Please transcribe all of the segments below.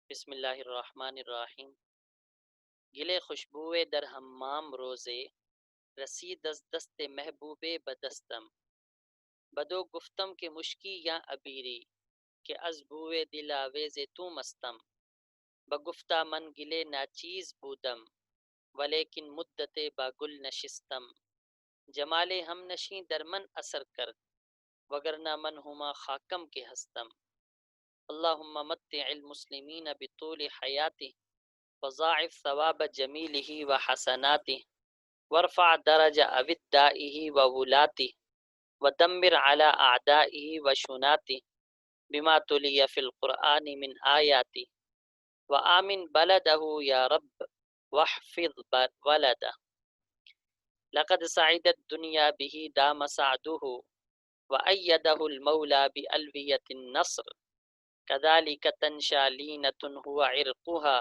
بسم اللہ الرحمن الرحیم۔ گلے خوشبوئے در حمام روزے، رسید از دست محبوب بدستم، بدو گفتم کہ مشکی یا عبیری، کہ از بوئے دل آویز تو مستم، بگفتہ من گلے ناچیز بودم، ولیکن مدت با گل نشستم، جمال ہم نشیں در من اثر کرد، وگرنہ من ہما خاکم کے ہستم، اللہم متع المسلمین بطول حیاتہ، وضاعف ثواب جمیلہ وحسناتہ، وارفع درج اودائہ وولاته، ودمر على اعدائہ وشناتہ، بما تلی فی القرآن من آیاتہ، وآمن بلدہ یا رب، واحفظ ولدہ، لقد سعدت الدنیا به دام سعده، وأيده المولى بألوية النصر، كذلك تنشا لينة هو عرقها،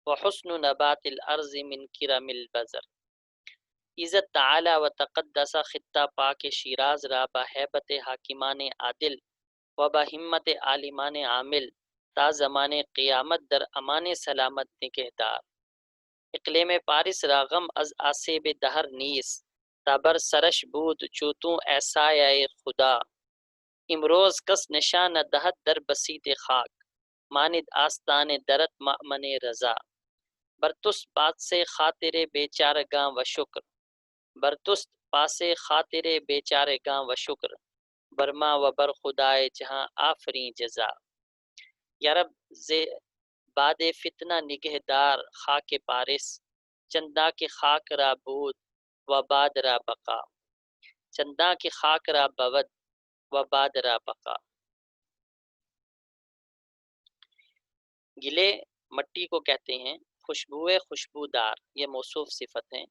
وحسن نبات الارض من کرم البذر۔ عزت تعالی و تقدس خطہ پاک شیراز را با ہیبت حاکمان عادل و با ہمت عالمان عامل تا زمان قیامت در امان سلامت نگہدار۔ اقلیم پارس را غم از آسیب دہر نیس، تا بر سرش بود چوتوں ایسایہ خدا، امروز کس نشان دہد در بسیط خاک، ماند آستان درت مأمن رضا، برتست بات سے خاطر بیچارگاں و شکر، برتست پاسے خاطر بیچارگاں و شکر، برما و بر خدائے جہاں آفریں جزا۔ یا رب باد فتنہ نگہدار خاک پارس، چندہ کے خاک را بود و باد را بقا، چندہ کے خاک را بود و باد را بقا۔ گلے مٹی کو کہتے ہیں، خوشبوئے خوشبودار یہ موصوف صفت ہیں۔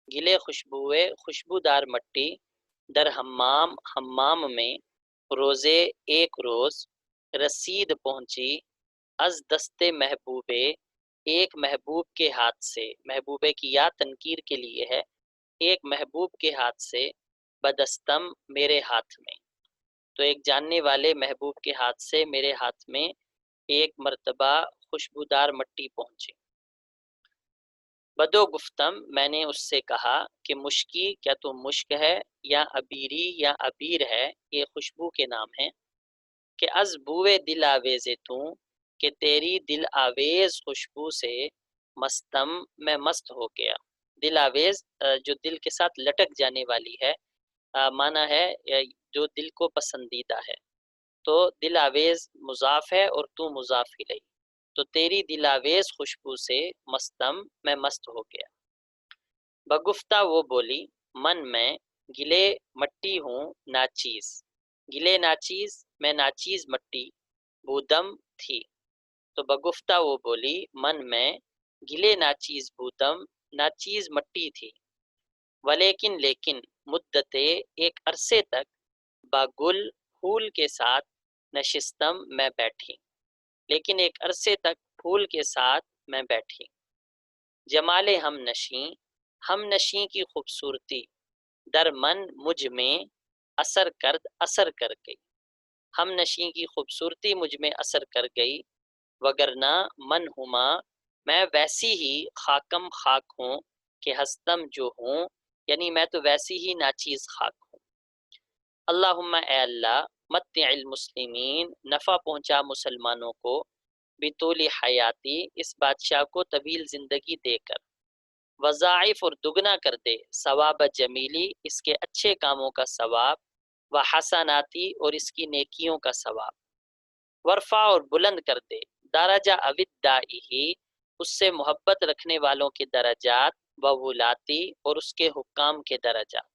گلے خوشبوئے خوشبودار مٹی در حمام میں روزے ایک روز رسید پہنچی، از دست محبوبے ایک محبوب کے ہاتھ سے، محبوبے کی یا تنکیر کے لیے ہے، ایک محبوب کے ہاتھ سے، بدستم میرے ہاتھ میں، تو ایک جاننے والے محبوب کے ہاتھ سے میرے ہاتھ میں ایک مرتبہ خوشبودار مٹی پہنچی۔ بدو گفتم میں نے اس سے کہا کہ مشکی کیا تو مشک ہے، یا عبیری یا عبیر ہے، یہ خوشبو کے نام ہیں، کہ از بوئے دل آویز تو، کہ تیری دل آویز خوشبو سے مستم میں مست ہو گیا۔ دل آویز جو دل کے ساتھ لٹک جانے والی ہے، معنی ہے جو دل کو پسندیدہ ہے، تو دل آویز مضاف ہے اور تو مضاف الیہ، تو تیری دل آویز خوشبو سے مستم میں مست ہو گیا۔ بگفتہ وہ بولی، من میں گلے مٹی ہوں ناچیز، گلے ناچیز میں ناچیز مٹی، بودم تھی، تو بگفتہ وہ بولی من میں گلے ناچیز بودم ناچیز مٹی تھی، ولیکن لیکن مدتے ایک عرصے تک، باگل پھول کے ساتھ، نشستم میں بیٹھی، لیکن ایک عرصے تک پھول کے ساتھ میں بیٹھی، جمال ہم نشیں کی خوبصورتی، در من مجھ میں اثر کر گئی، ہم نشیں کی خوبصورتی مجھ میں اثر کر گئی، وگرنہ من ہما میں ویسی ہی خاکم خاک ہوں، کہ ہستم جو ہوں، یعنی میں تو ویسی ہی ناچیز خاک ہوں۔ اللہم اے اللہ، متع المسلمین نفع پہنچا مسلمانوں کو، بطول حیاتی اس بادشاہ کو طویل زندگی دے کر، وضاعف اور دگنا کر دے، ثواب جمیلی اس کے اچھے کاموں کا ثواب، و حسناتی اور اس کی نیکیوں کا ثواب، ورفع اور بلند کر دے، درجہ اودائہ اس سے محبت رکھنے والوں کے درجات، و ولاتی اور اس کے حکام کے درجات،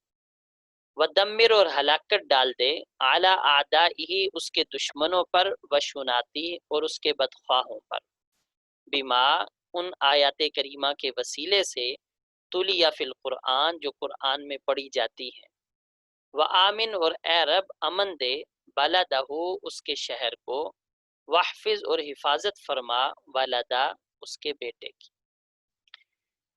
ودمر اور ہلاکت ڈال دے، اعلی اعدائہ اس کے دشمنوں پر، وشناتی اور اس کے بدخواہوں پر، بما ان آیات کریمہ کے وسیلے سے، تلیہ فی القرآن جو قرآن میں پڑھی جاتی ہیں، وآمن اور اے رب امن دے، بلدہ اس کے شہر کو، واحفظ اور حفاظت فرما، ولدہ اس کے بیٹے کی،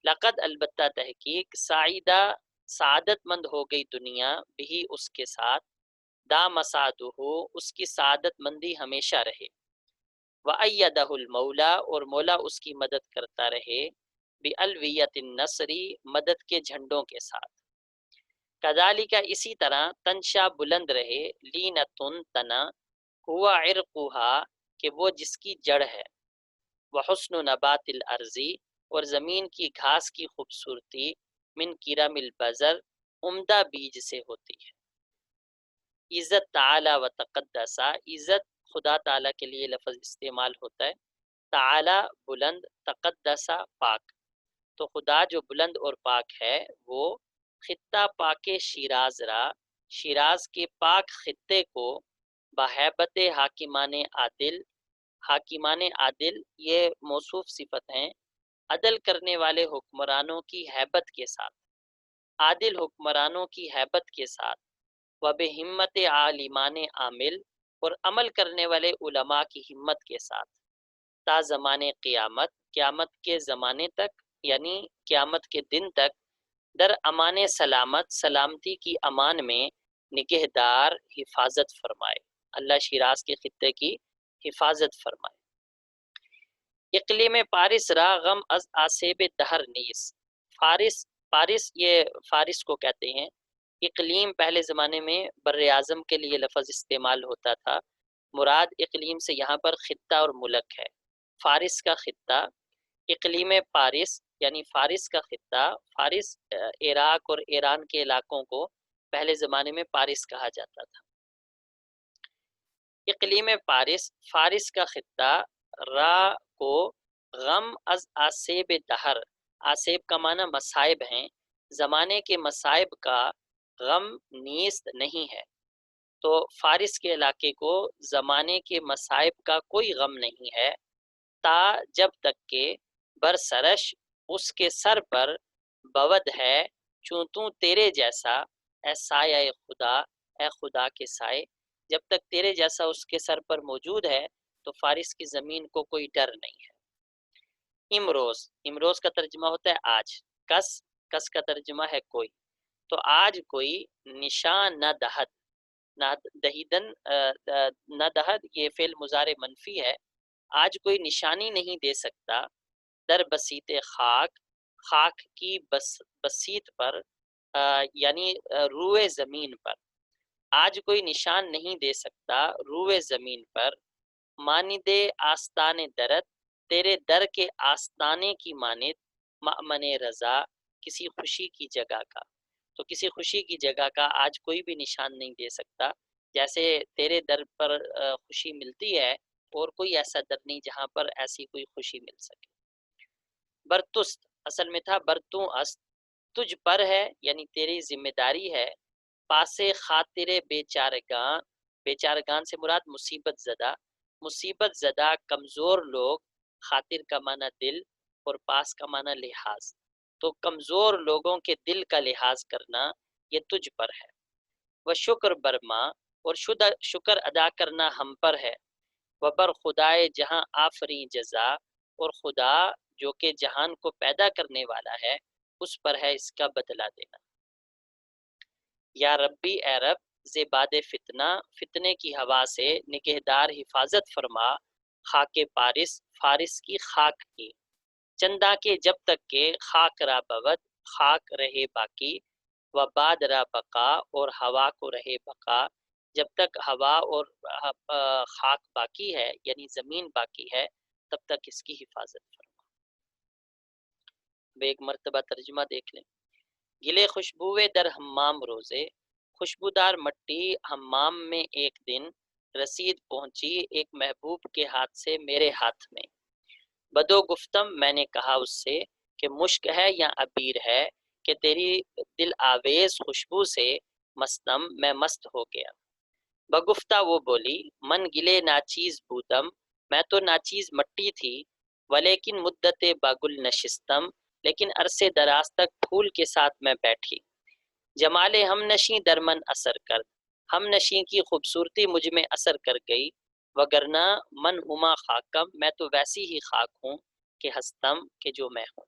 لقد البتہ تحقیق، سعیدہ سعادت مند ہو گئی دنیا، بھی اس کے ساتھ، دا مسعدہ اس کی سعادت مندی ہمیشہ رہے، وَأَيَّدَهُ الْمَوْلَى اور مولا اس کی مدد کرتا رہے بِأَلْوِيَّةِ النَّصْرِ مدد کے جھنڈوں کے ساتھ. کذالک اسی طرح تنشا بلند رہے لینتن تنا ہوا عرقها کہ وہ جس کی جڑ ہے وحسن نبات الارضی اور زمین کی گھاس کی خوبصورتی من کرم البذر عمدہ بیج سے ہوتی ہے. عزت تعالی و تقدسا عزت خدا تعالی کے لیے لفظ استعمال ہوتا ہے. تعالی بلند، تقدسا پاک. تو خدا جو بلند اور پاک ہے وہ خطہ پاک شیراز را شیراز کے پاک خطے کو بہیبت حاکمان عادل یہ موصوف صفت ہیں عدل کرنے والے حکمرانوں کی ہیبت کے ساتھ، عادل حکمرانوں کی ہیبت کے ساتھ، وبہمت عالمان عامل اور عمل کرنے والے علماء کی ہمت کے ساتھ، تا زمان قیامت قیامت کے زمانے تک یعنی قیامت کے دن تک، در امان سلامت سلامتی کی امان میں نگہدار حفاظت فرمائے. اللہ شیراز کے خطے کی حفاظت فرمائے. اقلیم پارس را غم از آسیب دہر نیس. پارس یہ فارس کو کہتے ہیں. اقلیم پہلے زمانے میں بر اعظم کے لیے لفظ استعمال ہوتا تھا. مراد اقلیم سے یہاں پر خطہ اور ملک ہے. فارس کا خطہ اقلیم پارس یعنی فارس کا خطہ. فارس عراق اور ایران کے علاقوں کو پہلے زمانے میں پارس کہا جاتا تھا. اقلیم پارس فارس کا خطہ را کو غم از آسیب دہر، آسیب کا معنی مصائب ہیں، زمانے کے مصائب کا غم نیست نہیں ہے. تو فارس کے علاقے کو زمانے کے مصائب کا کوئی غم نہیں ہے. تا جب تک کہ برسرش اس کے سر پر بود ہے چوں تو تیرے جیسا اے سایہ خدا اے خدا کے سائے. جب تک تیرے جیسا اس کے سر پر موجود ہے تو فارس کی زمین کو کوئی ڈر نہیں ہے. امروز کا ترجمہ ہوتا ہے آج. کس کا ترجمہ ہے کوئی. تو آج کوئی نشان نہ دہد، نہ دہیدن نہ دہد یہ فعل مضارع منفی ہے. آج کوئی نشانی نہیں دے سکتا در بسیط خاک کی بسیط پر یعنی روئے زمین پر. آج کوئی نشان نہیں دے سکتا روئے زمین پر مانند آستان درت تیرے در کے آستانے کی مانند مأمن رضا کسی خوشی کی جگہ کا. تو کسی خوشی کی جگہ کا آج کوئی بھی نشان نہیں دے سکتا جیسے تیرے در پر خوشی ملتی ہے اور کوئی ایسا در نہیں جہاں پر ایسی کوئی خوشی مل سکے. برتست اصل میں تھا برتوں است، تجھ پر ہے یعنی تیری ذمہ داری ہے. پاسے خاطر بیچارگان سے مراد مصیبت زدہ کمزور لوگ. خاطر کا معنی دل اور پاس کا معنی لحاظ. تو کمزور لوگوں کے دل کا لحاظ کرنا یہ تجھ پر ہے. وہ شکر برما اور شکر ادا کرنا ہم پر ہے. وہ بر خدائے جہاں آفری جزا اور خدا جو کہ جہان کو پیدا کرنے والا ہے اس پر ہے اس کا بدلہ دینا. یا ربی اے رب زباد فتنہ فتنے کی ہوا سے نگہدار حفاظت فرما خاک فارس کی خاک کی. چندہ کے جب تک کہ خاک را بود خاک رہے باقی و باد را بقا اور ہوا کو رہے بقا. جب تک ہوا اور خاک باقی ہے یعنی زمین باقی ہے تب تک اس کی حفاظت فرما. ایک مرتبہ ترجمہ دیکھ لیں. گلے خوشبوئے در حمام روزے. خوشبودار مٹی حمام میں ایک دن رسید پہنچی ایک محبوب کے ہاتھ سے میرے ہاتھ میں. بدو گفتم میں نے کہا اس سے کہ مشک ہے یا عبیر ہے کہ تیری دل آویز خوشبو سے مستم میں مست ہو گیا. بگفتہ وہ بولی من گلے ناچیز بودم میں تو ناچیز مٹی تھی. ولیکن مدت باگل نشستم لیکن عرصے دراز تک پھول کے ساتھ میں بیٹھی. جمال ہم نشیں درمن اثر کر ہم نشیں کی خوبصورتی مجھ میں اثر کر گئی. وگرنہ من ہما خاکم میں تو ویسی ہی خاک ہوں کہ ہستم کہ جو میں ہوں.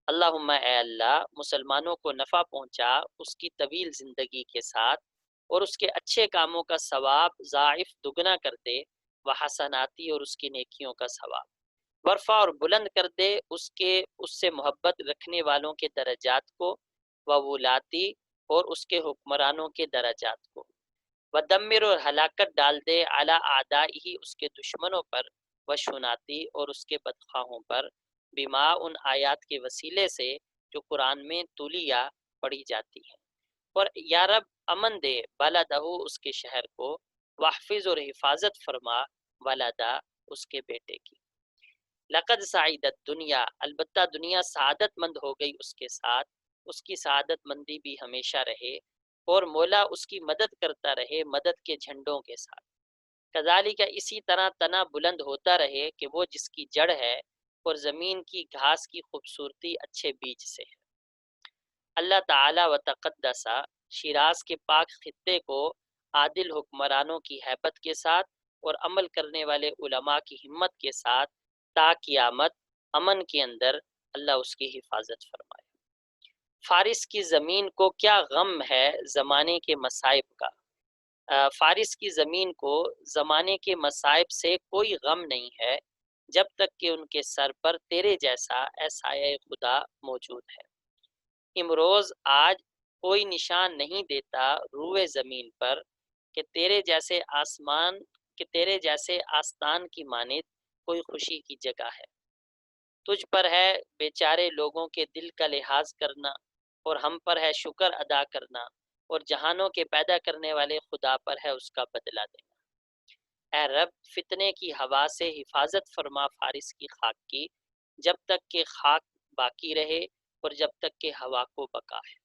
اللہم اے اللہ مسلمانوں کو نفع پہنچا اس کی طویل زندگی کے ساتھ اور اس کے اچھے کاموں کا ثواب ضاعف دگنا کر دے وحسناتی اور اس کی نیکیوں کا ثواب، ورفع اور بلند کر دے اس سے محبت رکھنے والوں کے درجات کو، وولاتی اور اس کے حکمرانوں کے درجات کو، ودمر اور ہلاکت ڈال دے اعلیٰ اعدائہی اس کے دشمنوں پر، وشناتی اور اس کے بدخواہوں پر، بما ان آیات کے وسیلے سے جو قرآن میں تولیہ پڑھی جاتی ہیں، اور یا رب امن دے بالدہ اس کے شہر کو، واحفظ اور حفاظت فرما ولدا اس کے بیٹے کی، لقد سعیدت دنیا البتہ دنیا سعادت مند ہو گئی اس کے ساتھ، اس کی سعادت مندی بھی ہمیشہ رہے، اور مولا اس کی مدد کرتا رہے مدد کے جھنڈوں کے ساتھ، کذالک اسی طرح تنا بلند ہوتا رہے کہ وہ جس کی جڑ ہے، اور زمین کی گھاس کی خوبصورتی اچھے بیج سے ہے۔ اللہ تعالی و تقدسہ شیراز کے پاک خطے کو عادل حکمرانوں کی ہیبت کے ساتھ اور عمل کرنے والے علماء کی ہمت کے ساتھ تا قیامت امن کے اندر اللہ اس کی حفاظت فرمائے۔ فارس کی زمین کو کیا غم ہے زمانے کے مصائب کا، فارس کی زمین کو زمانے کے مصائب سے کوئی غم نہیں ہے جب تک کہ ان کے سر پر تیرے جیسا اے سایہ خدا موجود ہے۔ امروز آج کوئی نشان نہیں دیتا روئے زمین پر کہ تیرے جیسے آستان کی مانند کوئی خوشی کی جگہ ہے، تجھ پر ہے بیچارے لوگوں کے دل کا لحاظ کرنا، اور ہم پر ہے شکر ادا کرنا، اور جہانوں کے پیدا کرنے والے خدا پر ہے اس کا بدلہ دینا۔ اے رب فتنے کی ہوا سے حفاظت فرما فارس کی خاک کی، جب تک کہ خاک باقی رہے اور جب تک کہ ہوا کو بقا ہے۔